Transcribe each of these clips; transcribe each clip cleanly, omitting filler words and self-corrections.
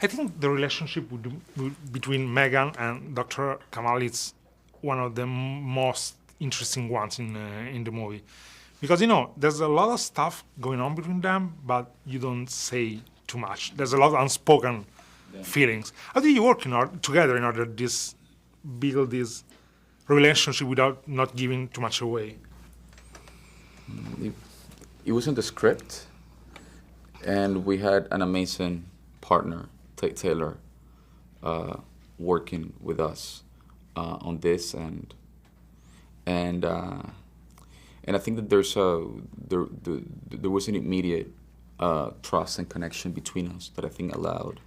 I think the relationship between Megan and Dr. Kamal is one of the most interesting ones in the movie, because there's a lot of stuff going on between them, but you don't say too much. There's a lot of unspoken feelings. How do you work together in order to build this relationship without not giving too much away? It was in the script, and we had an amazing partner, Tate Taylor, working with us on this, and I think that there was an immediate trust and connection between us that I think allowed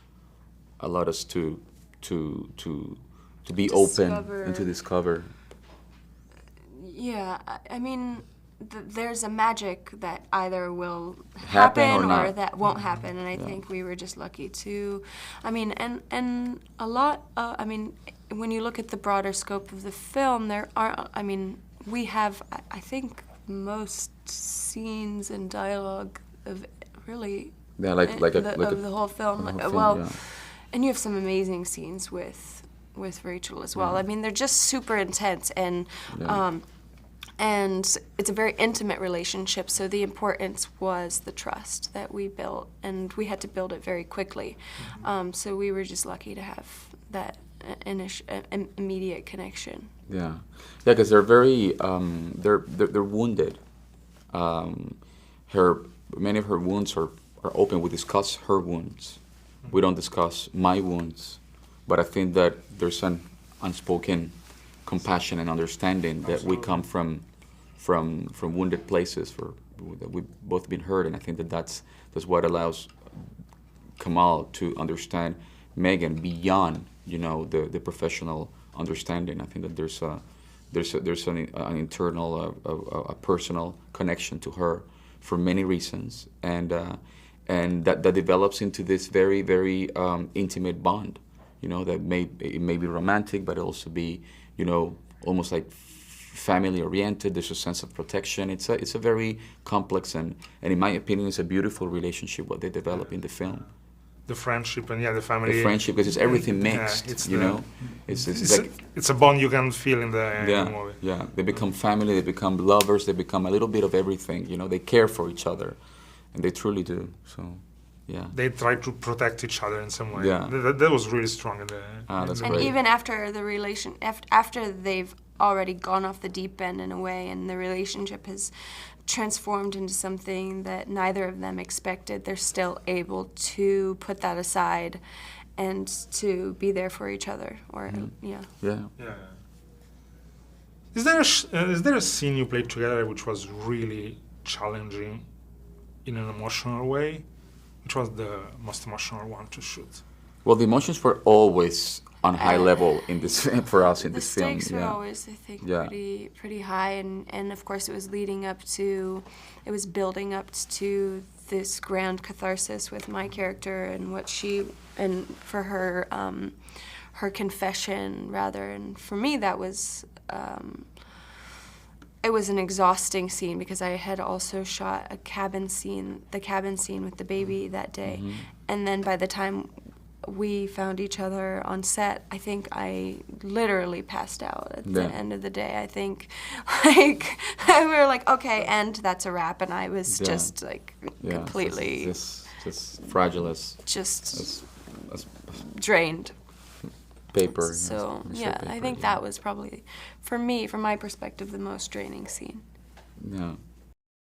us to be open and to discover. Yeah, I mean, there's a magic that either will happen or that won't happen, and I think we were just lucky to, I mean, and a lot, I mean, when you look at the broader scope of the film, there are, I mean, we have, I think, most scenes and dialogue of really of the whole film. And you have some amazing scenes with Rachel as well. I mean, they're just super intense, and it's a very intimate relationship, so the importance was the trust that we built, and we had to build it very quickly. So we were just lucky to have that immediate connection. Yeah, because they're very they're wounded. Many of her wounds are open. We discuss her wounds. We don't discuss my wounds, but I think that there's an unspoken compassion and understanding that we come from wounded places that we've both been hurt, and I think that that's what allows Kamal to understand Megan beyond the professional understanding. I think that there's an internal a personal connection to her for many reasons, and that develops into this very, very intimate bond. That it may be romantic, but also be almost like family oriented. There's a sense of protection. It's a very complex and in my opinion, it's a beautiful relationship what they develop in the film. The friendship and the family. The friendship, because it's everything mixed. It's a bond you can feel in the movie. Yeah, they become family. They become lovers. They become a little bit of everything. They care for each other, and they truly do. So, yeah. They try to protect each other in some way. Yeah. That was really strong in the. That's and great. even after after they've already gone off the deep end in a way, and the relationship has transformed into something that neither of them expected, they're still able to put that aside and to be there for each other. Or Yeah. Is there a scene you played together which was really challenging in an emotional way? Which was the most emotional one to shoot? Well, the emotions were always on high level in this for us in this film. The stakes were always, I think, pretty high, and of course it was building up to this grand catharsis with my character and for her her confession rather, and for me that was it was an exhausting scene because I had also shot the cabin scene with the baby that day, and then by the time we found each other on set, I think I literally passed out at the end of the day. I think, we were like, okay, and that's a wrap, and I was just like completely just fragile as drained. Paper. So paper, I think that was probably, for me, from my perspective, the most draining scene. Yeah.